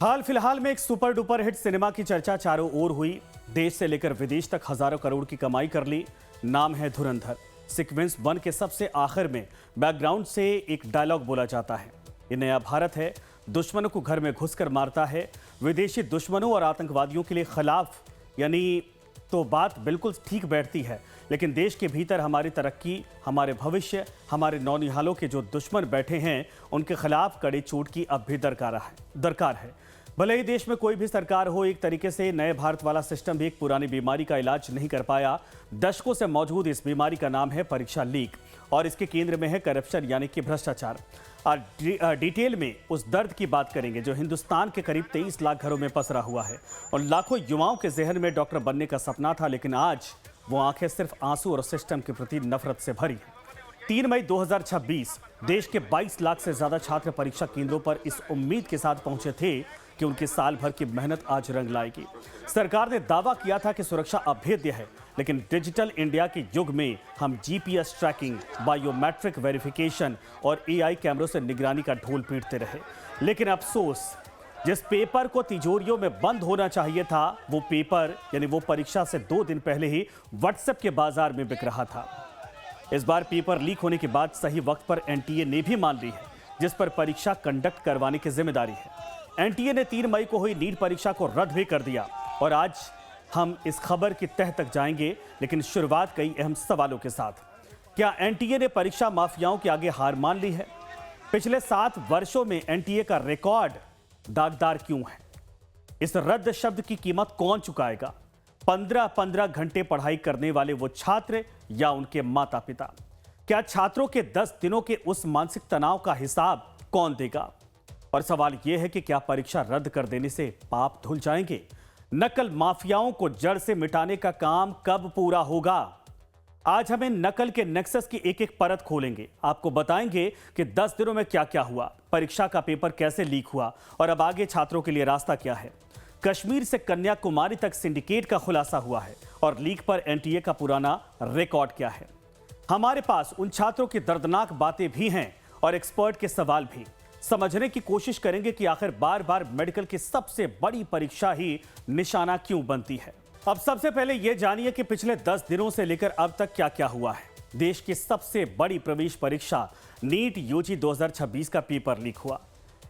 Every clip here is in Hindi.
हाल फिलहाल में एक सुपर डुपर हिट सिनेमा की चर्चा चारों ओर हुई। देश से लेकर विदेश तक हजारों करोड़ की कमाई कर ली। नाम है धुरंधर। सीक्वेंस 1 के सबसे आखिर में बैकग्राउंड से एक डायलॉग बोला जाता है, ये नया भारत है, दुश्मनों को घर में घुसकर मारता है। विदेशी दुश्मनों और आतंकवादियों के लिए खिलाफ, यानी तो बात बिल्कुल ठीक बैठती है, लेकिन देश के भीतर हमारी तरक्की, हमारे भविष्य, हमारे नौनिहालों के जो दुश्मन बैठे हैं, उनके खिलाफ कड़ी चोट की अब भी दरकार है। भले ही देश में कोई भी सरकार हो, एक तरीके से नए भारत वाला सिस्टम भी एक पुरानी बीमारी का इलाज नहीं कर पाया। दशकों से मौजूद इस बीमारी का नाम है परीक्षा लीक, और इसके केंद्र में है करप्शन यानी कि भ्रष्टाचार। और डिटेल में उस दर्द की बात करेंगे जो हिंदुस्तान के करीब 23 लाख घरों में पसरा हुआ है, और लाखों युवाओं के जहन में डॉक्टर बनने का सपना था, लेकिन आज वो आंखें सिर्फ आंसू और सिस्टम के प्रति नफरत से भरी हैं। 3 मई 2026 देश के 22 लाख से ज्यादा छात्र परीक्षा केंद्रों पर इस उम्मीद के साथ पहुंचे थे कि उनकी साल भर की मेहनत आज रंग लाएगी। सरकार ने दावा किया था कि सुरक्षा अभेद्य है, लेकिन डिजिटल इंडिया के युग में हम जीपीएस ट्रैकिंग, बायोमेट्रिक वेरिफिकेशन और एआई कैमरों से निगरानी का ढोल पीटते रहे। लेकिन अफसोस, जिस पेपर को तिजोरियों में बंद होना चाहिए था, वो पेपर यानी वो परीक्षा से 2 दिन पहले ही व्हाट्सएप के बाजार में बिक रहा था। इस बार पेपर लीक होने के बाद सही वक्त पर एनटीए ने भी मान ली है, जिस पर परीक्षा कंडक्ट करवाने की जिम्मेदारी है। एनटीए ने 3 मई को हुई नीट परीक्षा को रद्द भी कर दिया, और आज हम इस खबर की तह तक जाएंगे, लेकिन शुरुआत कई अहम सवालों के साथ। क्या एनटीए ने परीक्षा माफियाओं के आगे हार मान ली है? पिछले 7 वर्षों में एनटीए का रिकॉर्ड दागदार क्यों है? इस रद्द शब्द की कीमत कौन चुकाएगा? 15-15 घंटे पढ़ाई करने वाले वो छात्र या उनके माता पिता? क्या छात्रों के 10 दिनों के उस मानसिक तनाव का हिसाब कौन देगा? और सवाल यह है कि क्या परीक्षा रद्द कर देने से पाप धुल जाएंगे? नकल माफियाओं को जड़ से मिटाने का काम कब पूरा होगा? आज हमें नकल के नेक्सस की एक एक परत खोलेंगे। आपको बताएंगे कि 10 दिनों में क्या क्या हुआ, परीक्षा का पेपर कैसे लीक हुआ, और अब आगे छात्रों के लिए रास्ता क्या है। कश्मीर से कन्याकुमारी तक सिंडिकेट का खुलासा हुआ है, और लीक पर एनटीए का पुराना रिकॉर्ड क्या है। हमारे पास उन छात्रों की दर्दनाक बातें भी हैं और एक्सपर्ट के सवाल भी। समझने की कोशिश करेंगे कि आखिर बार बार मेडिकल की सबसे बड़ी परीक्षा ही निशाना क्यों बनती है। अब सबसे पहले यह जानिए कि पिछले 10 दिनों से लेकर अब तक क्या क्या हुआ है। देश की सबसे बड़ी प्रवेश परीक्षा नीट यूजी 2026 का पेपर लीक हुआ।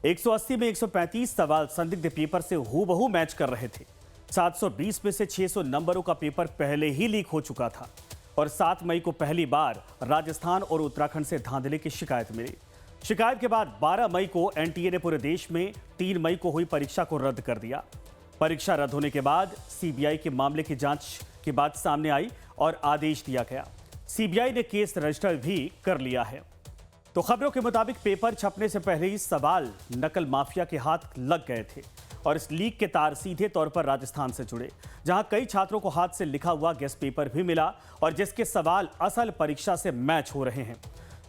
180 में 135 सवाल संदिग्ध पेपर से हूबहू मैच कर रहे थे। 720 में से 600 नंबरों का पेपर पहले ही लीक हो चुका था, और 7 मई को पहली बार राजस्थान और उत्तराखंड से धांधली की शिकायत मिली। शिकायत के बाद 12 मई को एनटीए ने पूरे देश में 3 मई को हुई परीक्षा को रद्द कर दिया। परीक्षा रद्द होने के बाद सीबीआई के मामले की जांच की बात सामने आई और आदेश दिया गया। सीबीआई ने केस रजिस्टर भी कर लिया है। तो खबरों के मुताबिक पेपर छपने से पहले ही सवाल नकल माफिया के हाथ लग गए थे, और इस लीक के तार सीधे तौर पर राजस्थान से जुड़े, जहां कई छात्रों को हाथ से लिखा हुआ गेस्ट पेपर भी मिला, और जिसके सवाल असल परीक्षा से मैच हो रहे हैं।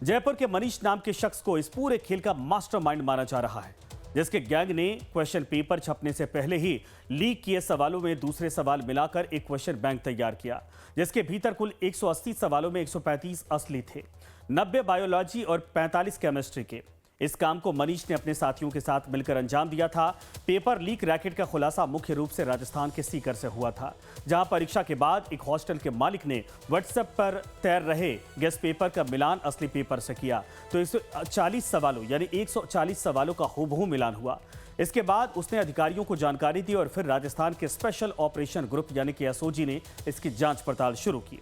जयपुर के मनीष नाम के शख्स को इस पूरे खेल का मास्टरमाइंड माना जा रहा है, जिसके गैंग ने क्वेश्चन पेपर छपने से पहले ही लीक किए सवालों में दूसरे सवाल मिलाकर एक क्वेश्चन बैंक तैयार किया, जिसके भीतर कुल 180 सवालों में 135 असली थे, 90 बायोलॉजी और 45 केमिस्ट्री के। इस काम को मनीष ने अपने साथियों के साथ मिलकर अंजाम दिया था। पेपर लीक रैकेट का खुलासा मुख्य रूप से राजस्थान के सीकर से हुआ था, जहां परीक्षा के बाद एक हॉस्टल के मालिक ने व्हाट्सएप पर तैर रहे गेस्ट पेपर का मिलान असली पेपर से किया, तो 140 सवालों यानी 140 सवालों का हूबहू मिलान हुआ। इसके बाद उसने अधिकारियों को जानकारी दी, और फिर राजस्थान के स्पेशल ऑपरेशन ग्रुप यानी कि एसओजी ने इसकी जांच पड़ताल शुरू की।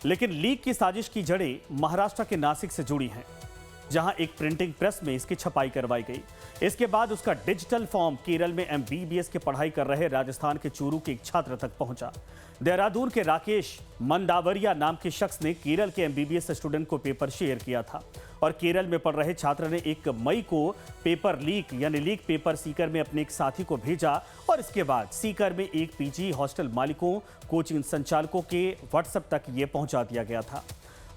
लेकिन लीक की साजिश की जड़ें महाराष्ट्र के नासिक से जुड़ी हैं, जहां एक प्रिंटिंग प्रेस में इसकी छपाई करवाई गई। इसके बाद उसका डिजिटल फॉर्म केरल में एमबीबीएस की पढ़ाई कर रहे राजस्थान के चूरू के एक छात्र तक पहुंचा। देहरादून के राकेश मंदावरिया नाम के शख्स ने केरल के एमबीबीएस स्टूडेंट को पेपर शेयर किया था, और केरल में पढ़ रहे छात्र ने 1 मई को पेपर लीक यानी लीक पेपर सीकर में अपने एक साथी को भेजा, और इसके बाद सीकर में एक पीजी हॉस्टल मालिकों, कोचिंग संचालकों के व्हाट्सएप तक ये पहुंचा दिया गया था।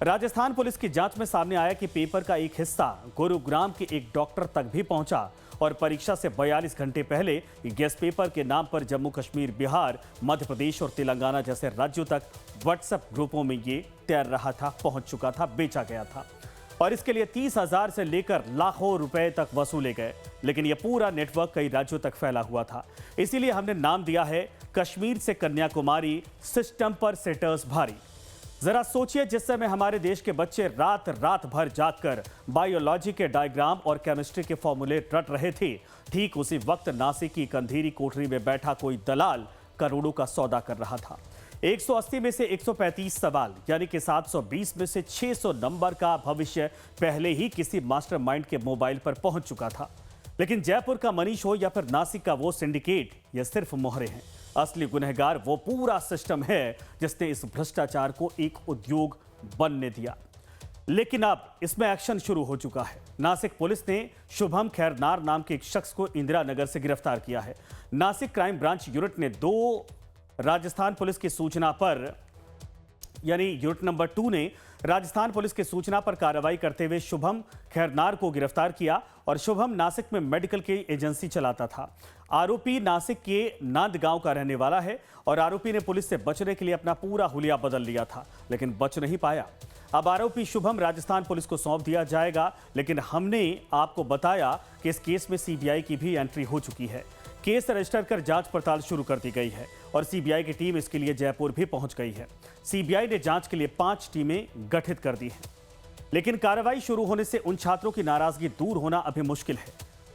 राजस्थान पुलिस की जांच में सामने आया कि पेपर का एक हिस्सा गुरुग्राम के एक डॉक्टर तक भी पहुंचा, और परीक्षा से 42 घंटे पहले गेस्ट पेपर के नाम पर जम्मू कश्मीर, बिहार, मध्य प्रदेश और तेलंगाना जैसे राज्यों तक व्हाट्सएप ग्रुपों में ये तैर रहा था, पहुंच चुका था, बेचा गया था। और इसके लिए 30,000 से लेकर लाखों रुपए तक वसूले गए। लेकिन यह पूरा नेटवर्क कई राज्यों तक फैला हुआ था। इसीलिए हमने नाम दिया है कश्मीर से कन्याकुमारी, सिस्टम पर सेटर्स भारी। जरा सोचिए, जिस समय हमारे देश के बच्चे रात रात भर जागकर बायोलॉजी के डायग्राम और केमिस्ट्री के फॉर्मूले रट रहे थे, ठीक उसी वक्त नासिक की एक अंधेरी कोठरी में बैठा कोई दलाल करोड़ों का सौदा कर रहा था। 180 में से 135 सवाल, यानी कि 720 में से 600 नंबर का भविष्य पहले ही किसी मास्टरमाइंड के मोबाइल पर पहुंच चुका था। लेकिन जयपुर का मनीष हो या फिर नासिक का वो सिंडिकेट, ये सिर्फ मोहरे हैं। असली गुनहगार वो पूरा सिस्टम है जिसने इस भ्रष्टाचार को एक उद्योग बनने दिया। लेकिन अब इसमें एक्शन शुरू हो चुका है। नासिक पुलिस ने शुभम खैरनार नाम के एक शख्स को इंदिरा नगर से गिरफ्तार किया है। नासिक क्राइम ब्रांच यूनिट ने राजस्थान पुलिस की सूचना पर, यानी यूनिट नंबर 2 ने राजस्थान पुलिस की सूचना पर कार्रवाई करते हुए शुभम खैरनार को गिरफ्तार किया। और शुभम नासिक में मेडिकल की एजेंसी चलाता था। आरोपी नासिक के नांद गांव का रहने वाला है और आरोपी ने पुलिस से बचने के लिए अपना पूरा हुलिया बदल लिया था, लेकिन बच नहीं पाया। अब आरोपी शुभम राजस्थान पुलिस को सौंप दिया जाएगा। लेकिन हमने आपको बताया कि इस केस में सीबीआई की भी एंट्री हो चुकी है। केस रजिस्टर कर जांच पड़ताल शुरू कर दी गई है और सीबीआई की टीम इसके लिए जयपुर भी पहुंच गई है। सीबीआई ने जांच के लिए 5 टीमें गठित कर दी हैं। लेकिन कार्रवाई शुरू होने से उन छात्रों की नाराजगी दूर होना अभी मुश्किल है,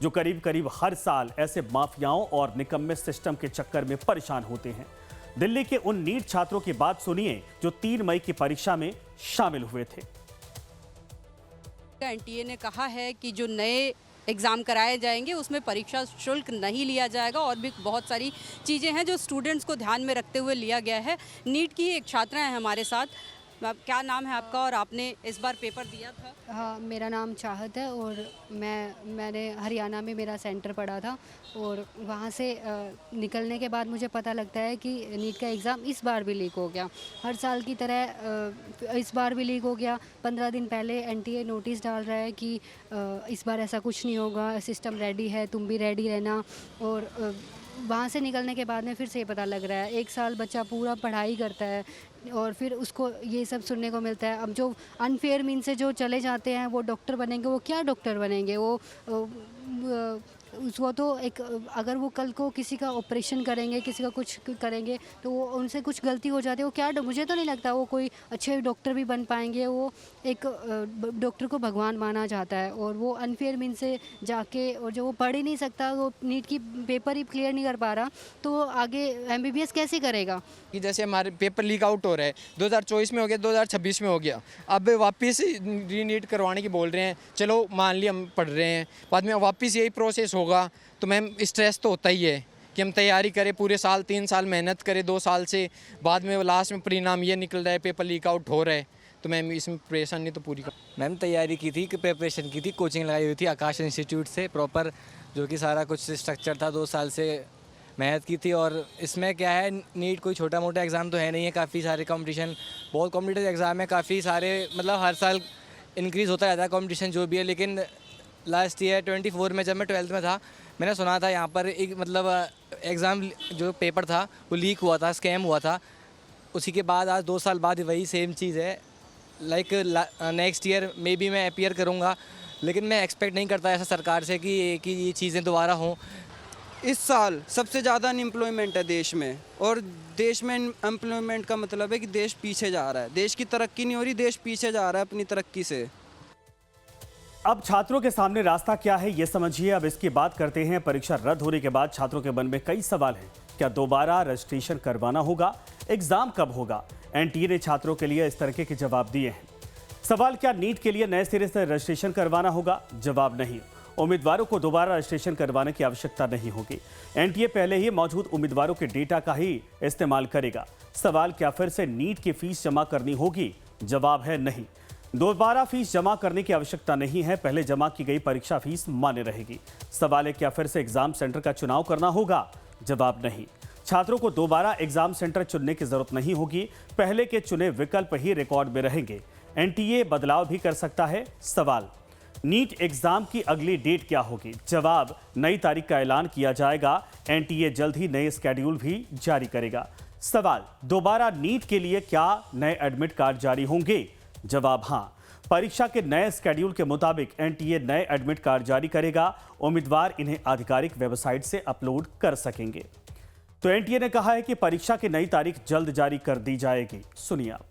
जो करीब करीब हर साल ऐसे माफियाओं और निकम्मे सिस्टम के चक्कर में परेशान होते हैं। दिल्ली के उन नीट छात्रों की बात सुनिए जो 3 मई की परीक्षा में शामिल हुए थे। एनटीए ने कहा है कि जो नए एग्ज़ाम कराए जाएंगे उसमें परीक्षा शुल्क नहीं लिया जाएगा और भी बहुत सारी चीज़ें हैं जो स्टूडेंट्स को ध्यान में रखते हुए लिया गया है। नीट की एक छात्रा है हमारे साथ। क्या नाम है आपका और आपने इस बार पेपर दिया था? हाँ, मेरा नाम चाहत है और मैंने हरियाणा में मेरा सेंटर पड़ा था और वहाँ से निकलने के बाद मुझे पता लगता है कि नीट का एग्ज़ाम इस बार भी लीक हो गया। हर साल की तरह इस बार भी लीक हो गया। 15 दिन पहले एनटीए नोटिस डाल रहा है कि इस बार ऐसा कुछ नहीं होगा, सिस्टम रेडी है, तुम भी रेडी रहना। और वहाँ से निकलने के बाद में फिर से पता लग रहा है 1 साल बच्चा पूरा पढ़ाई करता है और फिर उसको ये सब सुनने को मिलता है। अब जो अनफेयर मीन से जो चले जाते हैं वो डॉक्टर बनेंगे, वो क्या डॉक्टर बनेंगे? वो तो एक, अगर वो कल को किसी का ऑपरेशन करेंगे, किसी का कुछ करेंगे तो वो उनसे कुछ गलती हो जाती है, वो क्या, मुझे तो नहीं लगता वो कोई अच्छे डॉक्टर भी बन पाएंगे। वो एक डॉक्टर को भगवान माना जाता है और वो अनफेयर मीन से जाके, और जो वो पढ़ ही नहीं सकता, वो नीट की पेपर ही क्लियर नहीं कर पा रहा, तो आगे एमबीबीएस कैसे करेगा? कि जैसे हमारे पेपर लीक आउट हो रहा है, 2024 में हो गया, 2026 में हो गया, अब वापस रीनीट करवाने की बोल रहे हैं। चलो मान लिया हम पढ़ रहे हैं, बाद में वापस यही प्रोसेस होगा तो मैम स्ट्रेस तो होता ही है कि हम तैयारी करें पूरे साल, 3 साल मेहनत करें 2 साल से, बाद में लास्ट में परिणाम ये निकल रहा है पेपर लीक आउट हो रहा है, तो मैम इसमें परेशानी तो पूरी मैम तैयारी की थी, प्रिपरेशन की थी, कोचिंग लगाई हुई थी आकाश इंस्टीट्यूट से प्रॉपर, जो कि सारा कुछ स्ट्रक्चर था, 2 साल से मेहनत की थी। और इसमें क्या है, नीट कोई छोटा मोटा एग्ज़ाम तो है नहीं है, काफ़ी सारे कंपटीशन, बहुत कॉम्पिटिटिव एग्ज़ाम है, काफ़ी सारे, मतलब हर साल इंक्रीज़ होता रहता है कंपटीशन जो भी है। लेकिन लास्ट ईयर 24 में जब मैं 12th में था, मैंने सुना था यहाँ पर एक, मतलब एग्ज़ाम जो पेपर था वो लीक हुआ था, स्कैम हुआ था। उसी के बाद आज 2 साल बाद वही सेम चीज़ है। Like next year may be मैं अपीयर करूँगा, लेकिन मैं एक्सपेक्ट नहीं करता ऐसा सरकार से कि ये चीज़ें दोबारा हों। इस साल सबसे ज़्यादा अनएम्प्लॉयमेंट है देश में, और देश में एम्प्लॉयमेंट का मतलब है कि देश पीछे जा रहा है, देश की तरक्की नहीं हो रही, देश पीछे जा रहा है अपनी तरक्की से। अब छात्रों के सामने रास्ता क्या है ये समझिए। अब इसकी बात करते हैं। परीक्षा रद्द होने के बाद छात्रों के मन में कई सवाल हैं। क्या दोबारा रजिस्ट्रेशन करवाना होगा? एग्जाम कब होगा? एनटीए ने छात्रों के लिए इस तरह के जवाब दिए हैं। सवाल, क्या नीट के लिए नए सिरे से रजिस्ट्रेशन करवाना होगा? जवाब, नहीं। उम्मीदवारों को दोबारा रजिस्ट्रेशन करवाने की आवश्यकता नहीं होगी। एनटीए पहले ही मौजूद उम्मीदवारों के डेटा का ही इस्तेमाल करेगा। सवाल, क्या फिर से नीट की फीस जमा करनी होगी? जवाब है नहीं। दोबारा फीस जमा करने की आवश्यकता नहीं है, पहले जमा की गई परीक्षा फीस मान्य रहेगी। सवाल है, क्या फिर से एग्जाम सेंटर का चुनाव करना होगा? जवाब, नहीं। छात्रों को दोबारा एग्जाम सेंटर चुनने की जरूरत नहीं होगी, पहले के चुने विकल्प ही रिकॉर्ड में रहेंगे। एनटीए बदलाव भी कर सकता है। सवाल, नीट एग्जाम की अगली डेट क्या होगी? जवाब, नई तारीख का ऐलान किया जाएगा। एनटीए जल्द ही नए स्केड्यूल भी जारी करेगा। सवाल, दोबारा नीट के लिए क्या नए एडमिट कार्ड जारी होंगे? जवाब, हां। परीक्षा के नए स्केड्यूल के मुताबिक एनटीए नए एडमिट कार्ड जारी करेगा। उम्मीदवार इन्हें आधिकारिक वेबसाइट से अपलोड कर सकेंगे। तो एनटीए ने कहा है कि परीक्षा की नई तारीख जल्द जारी कर दी जाएगी। सुनिए आप।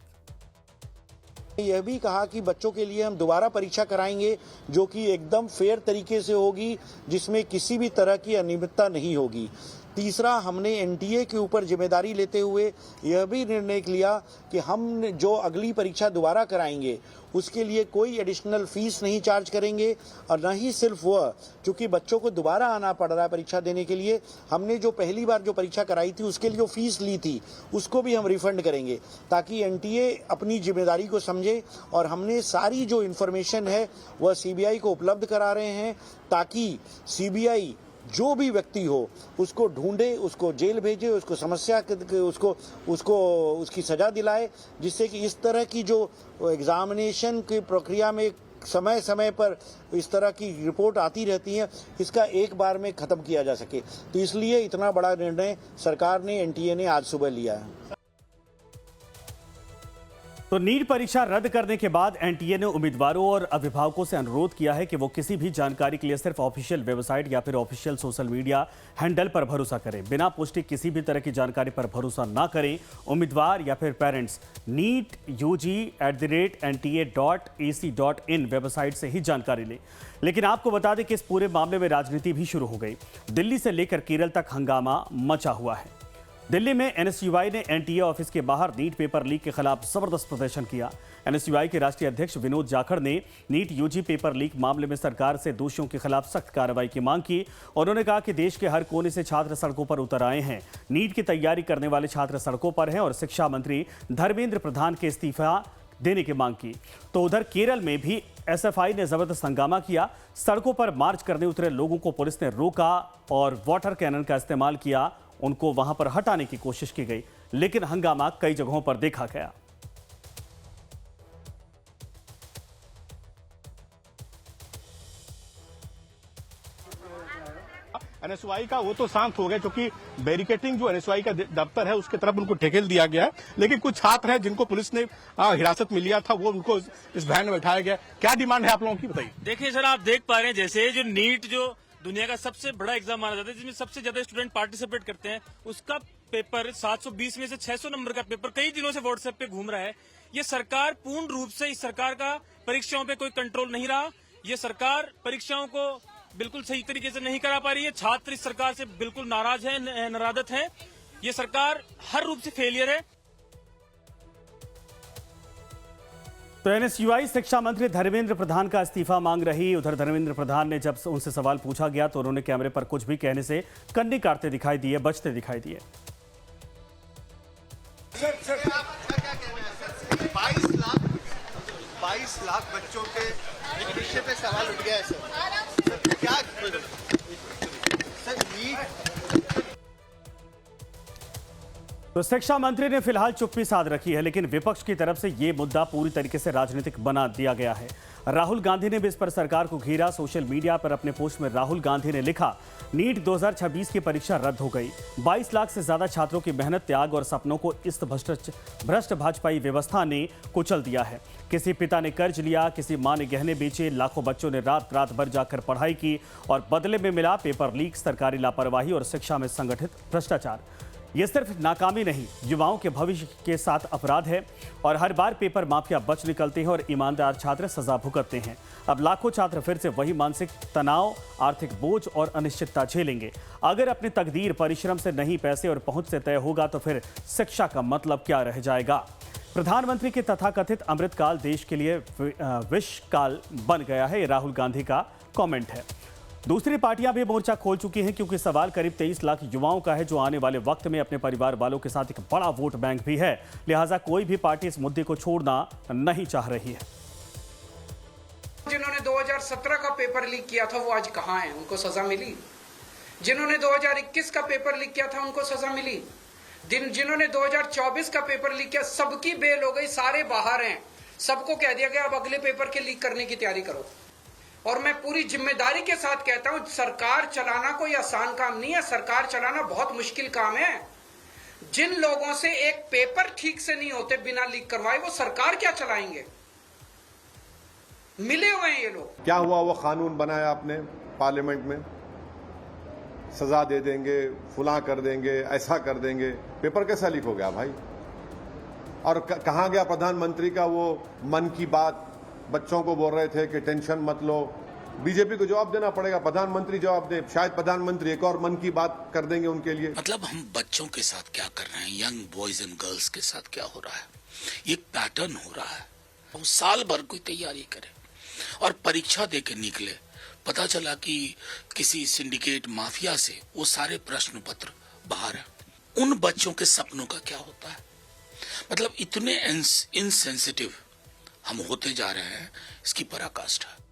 यह भी कहा कि बच्चों के लिए हम दोबारा परीक्षा कराएंगे जो कि एकदम फेयर तरीके से होगी, जिसमें किसी भी तरह की अनियमितता नहीं होगी। तीसरा, हमने एनटीए के ऊपर जिम्मेदारी लेते हुए यह भी निर्णय लिया कि हम जो अगली परीक्षा दोबारा कराएंगे उसके लिए कोई एडिशनल फीस नहीं चार्ज करेंगे, और न ही सिर्फ वह, क्योंकि बच्चों को दोबारा आना पड़ रहा है परीक्षा देने के लिए, हमने जो पहली बार जो परीक्षा कराई थी उसके लिए जो फीस ली थी उसको भी हम रिफंड करेंगे, ताकि एनटीए अपनी जिम्मेदारी को समझे। और हमने सारी जो इन्फॉर्मेशन है वह सीबीआई को उपलब्ध करा रहे हैं, ताकि सीबीआई जो भी व्यक्ति हो उसको ढूंढे, उसको जेल भेजे, उसको समस्या उसको उसकी सजा दिलाए, जिससे कि इस तरह की जो एग्जामिनेशन की प्रक्रिया में समय समय पर इस तरह की रिपोर्ट आती रहती है, इसका एक बार में खत्म किया जा सके। तो इसलिए इतना बड़ा निर्णय सरकार ने, एनटीए ने आज सुबह लिया है। तो नीट परीक्षा रद्द करने के बाद एनटीए ने उम्मीदवारों और अभिभावकों से अनुरोध किया है कि वो किसी भी जानकारी के लिए सिर्फ ऑफिशियल वेबसाइट या फिर ऑफिशियल सोशल मीडिया हैंडल पर भरोसा करें। बिना पुष्टि किसी भी तरह की जानकारी पर भरोसा ना करें। उम्मीदवार या फिर पेरेंट्स neetug@nta.ac.in वेबसाइट से ही जानकारी लें। लेकिन आपको बता दें कि इस पूरे मामले में राजनीति भी शुरू हो गई। दिल्ली से लेकर केरल तक हंगामा मचा हुआ है। दिल्ली में एनएसयूआई ने एनटीए ऑफिस के बाहर नीट पेपर लीक के खिलाफ जबरदस्त प्रदर्शन किया। एनएसयूआई के राष्ट्रीय अध्यक्ष विनोद जाखड़ ने नीट यूजी पेपर लीक मामले में सरकार से दोषियों के खिलाफ सख्त कार्रवाई की मांग की। उन्होंने कहा कि देश के हर कोने से छात्र सड़कों पर उतर आए हैं। नीट की तैयारी करने वाले छात्र सड़कों पर हैं और शिक्षा मंत्री धर्मेंद्र प्रधान के इस्तीफा देने की मांग की। तो उधर केरल में भी एसएफआई ने जबरदस्त हंगामा किया। सड़कों पर मार्च करने उतरे लोगों को पुलिस ने रोका और वाटर कैनन का इस्तेमाल किया। उनको वहां पर हटाने की कोशिश की गई, लेकिन हंगामा कई जगहों पर देखा गया। एनएसयूआई का वो तो शांत हो गया, क्योंकि बैरिकेटिंग जो एनएसयूआई का दफ्तर है उसके तरफ उनको ढकेल दिया गया है। लेकिन कुछ छात्र हैं जिनको पुलिस ने हिरासत में लिया था, वो उनको इस वैन में बैठाया गया। क्या डिमांड है आप लोगों की, बताइए। देखिए सर, आप देख पा रहे हैं जैसे जो नीट जो दुनिया का सबसे बड़ा एग्जाम माना जाता है, जिसमें सबसे ज्यादा स्टूडेंट पार्टिसिपेट करते हैं, उसका पेपर 720 में से 600 नंबर का पेपर कई दिनों से व्हाट्सएप पे घूम रहा है। ये सरकार पूर्ण रूप से, इस सरकार का परीक्षाओं पे कोई कंट्रोल नहीं रहा। ये सरकार परीक्षाओं को बिल्कुल सही तरीके से नहीं करा पा रही है। छात्र इस सरकार से बिल्कुल नाराज है, नाराजत है। ये सरकार हर रूप से फेलियर है। तो एनएसयूआई शिक्षा मंत्री धर्मेंद्र प्रधान का इस्तीफा मांग रही। उधर धर्मेंद्र प्रधान ने जब उनसे सवाल पूछा गया तो उन्होंने कैमरे पर कुछ भी कहने से कन्नी काटते दिखाई दिए, बचते दिखाई दिए। सर, क्या कहना है सर? 22 लाख बच्चों के भविष्य पे सवाल उठ गया है सर। क्या सर नीट? तो शिक्षा मंत्री ने फिलहाल चुप्पी साध रखी है, लेकिन विपक्ष की तरफ से यह मुद्दा पूरी तरीके से राजनीतिक बना दिया गया है। राहुल गांधी ने भी इस पर सरकार को घेरा। सोशल मीडिया पर अपने पोस्ट में राहुल गांधी ने लिखा, नीट 2026 की परीक्षा रद्द हो गई। 22 लाख से ज्यादा छात्रों की मेहनत, त्याग और सपनों को इस भ्रष्ट भाजपाई व्यवस्था ने कुचल दिया है। किसी पिता ने कर्ज लिया, किसी मां ने गहने बेचे, लाखों बच्चों ने रात रात भर जाकर पढ़ाई की और बदले में मिला पेपर लीक, सरकारी लापरवाही और शिक्षा में संगठित भ्रष्टाचार। ये सिर्फ नाकामी नहीं, युवाओं के भविष्य के साथ अपराध है और हर बार पेपर माफिया बच निकलते हैं और ईमानदार छात्र सजा भुगतते हैं। अब लाखों छात्र फिर से वही मानसिक तनाव, आर्थिक बोझ और अनिश्चितता झेलेंगे। अगर अपनी तकदीर परिश्रम से नहीं, पैसे और पहुंच से तय होगा तो फिर शिक्षा का मतलब क्या रह जाएगा। प्रधानमंत्री के तथाकथित अमृतकाल देश के लिए विषकाल बन गया है, ये राहुल गांधी का कमेंट है। दूसरी पार्टियां भी मोर्चा खोल चुकी हैं, क्योंकि सवाल करीब 23 लाख युवाओं का है जो आने वाले वक्त में अपने परिवार वालों के साथ एक बड़ा वोट बैंक भी है। लिहाजा कोई भी पार्टी इस मुद्दे को छोड़ना नहीं चाह रही है। जिन्होंने 2017 का पेपर लीक किया था वो आज कहां हैं? उनको सजा मिली। जिन्होंने 2021 का पेपर लीक किया था उनको सजा मिली। जिन्होंने 2024 का पेपर लीक किया, सबकी बेल हो गई, सारे बाहर हैं। सबको कह दिया गया अब अगले पेपर के लीक करने की तैयारी करो। और मैं पूरी जिम्मेदारी के साथ कहता हूं, सरकार चलाना कोई आसान काम नहीं है। सरकार चलाना बहुत मुश्किल काम है। जिन लोगों से एक पेपर ठीक से नहीं होते बिना लीक करवाए, वो सरकार क्या चलाएंगे? मिले हुए हैं ये लोग। क्या हुआ, वो कानून बनाया आपने पार्लियामेंट में, सजा दे देंगे, फुला कर देंगे, ऐसा कर देंगे, पेपर कैसा लीक हो गया भाई? और कहाँ गया प्रधानमंत्री का वो मन की बात? बच्चों को बोल रहे थे कि टेंशन मत लो। बीजेपी को जवाब देना पड़ेगा, प्रधानमंत्री जवाब दे, शायद प्रधानमंत्री एक और मन की बात कर देंगे उनके लिए। मतलब हम बच्चों के साथ क्या कर रहे हैं, यंग बॉयज एंड गर्ल्स के साथ क्या हो रहा है, ये पैटर्न हो रहा है। वो साल भर कोई तैयारी करे और परीक्षा दे के निकले, पता चला कि किसी सिंडिकेट माफिया से वो सारे प्रश्न पत्र बाहर है। उन बच्चों के सपनों का क्या होता है? मतलब इतने इनसेंसिटिव हम होते जा रहे हैं, इसकी पराकाष्ठा है।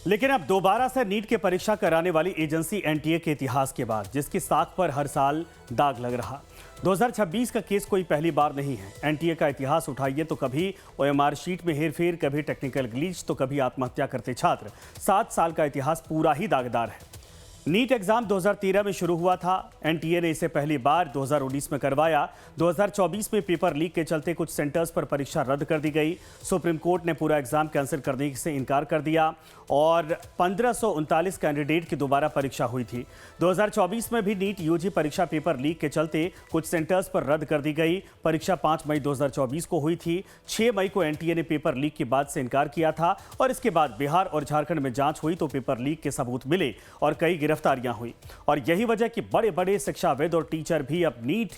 लेकिन अब दोबारा से नीट की परीक्षा कराने वाली एजेंसी एनटीए के इतिहास के बाद, जिसकी साख पर हर साल दाग लग रहा, 2026 का केस कोई पहली बार नहीं है। एनटीए का इतिहास उठाइए तो कभी ओएमआर शीट में हेरफेर, कभी टेक्निकल ग्लीच, तो कभी आत्महत्या करते छात्र। 7 साल का इतिहास पूरा ही दागदार है। नीट एग्जाम 2013 में शुरू हुआ था। एनटीए ने इसे पहली बार 2019 में करवाया। 2024 में पेपर लीक के चलते कुछ सेंटर्स पर परीक्षा रद्द कर दी गई। सुप्रीम कोर्ट ने पूरा एग्जाम कैंसिल करने से इनकार कर दिया और 1539 कैंडिडेट की दोबारा परीक्षा हुई थी। 2024 में भी नीट यूजी परीक्षा पेपर लीक के चलते कुछ सेंटर्स पर रद्द कर दी गई। परीक्षा 5 मई 2024 को हुई थी। 6 मई को एनटीए ने पेपर लीक की बात से इनकार किया था और इसके बाद बिहार और झारखंड में जांच हुई तो पेपर लीक के सबूत मिले और कई गिरफ्तारियां हुई। और यही वजह कि बड़े बड़े शिक्षाविद और टीचर भी अब नीट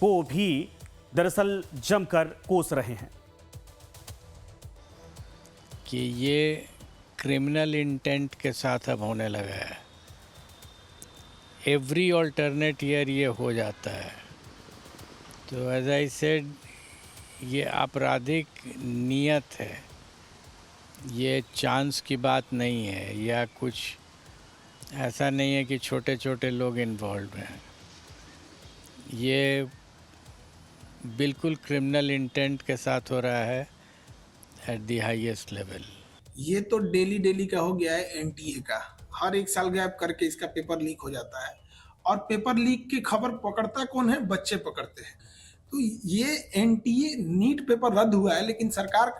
को भी दरअसल जमकर कोस रहे हैं कि ये क्रिमिनल इंटेंट के साथ अब होने लगा है। एवरी ऑल्टरनेट ईयर ये हो जाता है। तो एज आई सेड, ये आपराधिक नियत है, ये चांस की बात नहीं है या कुछ ऐसा नहीं है कि छोटे छोटे लोग इन्वॉल्व हैं। ये बिल्कुल क्रिमिनल इंटेंट के साथ हो रहा है एट द हाईएस्ट लेवल। ये तो डेली का हो गया है एनटीए का। हर एक साल गैप करके इसका पेपर लीक हो जाता है और पेपर लीक की खबर पकड़ता कौन है? बच्चे पकड़ते हैं। तो ये एनटीए नीट पेपर रद्द हुआ है, लेकिन सरकार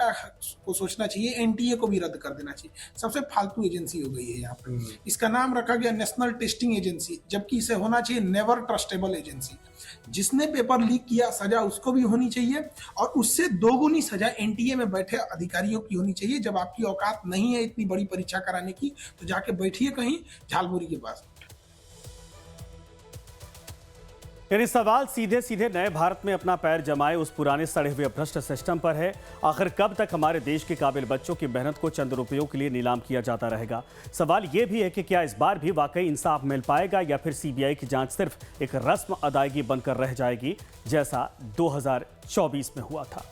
को सोचना चाहिए एनटीए को भी रद्द कर देना चाहिए। सबसे फालतू एजेंसी हो गई है यहाँ पे। इसका नाम रखा गया नेशनल टेस्टिंग एजेंसी, जबकि इसे होना चाहिए नेवर ट्रस्टेबल एजेंसी। जिसने पेपर लीक किया सजा उसको भी होनी चाहिए और उससे दोगुनी सजा एनटीए में बैठे अधिकारियों की होनी चाहिए। जब आपकी औकात नहीं है इतनी बड़ी परीक्षा कराने की, तो जाके बैठिए कहीं झालमुरी के पास। यानी सवाल सीधे सीधे नए भारत में अपना पैर जमाए उस पुराने सड़े हुए भ्रष्ट सिस्टम पर है। आखिर कब तक हमारे देश के काबिल बच्चों की मेहनत को चंद रुपयों के लिए नीलाम किया जाता रहेगा? सवाल यह भी है कि क्या इस बार भी वाकई इंसाफ मिल पाएगा या फिर सीबीआई की जांच सिर्फ एक रस्म अदायगी बनकर रह जाएगी, जैसा 2024 में हुआ था।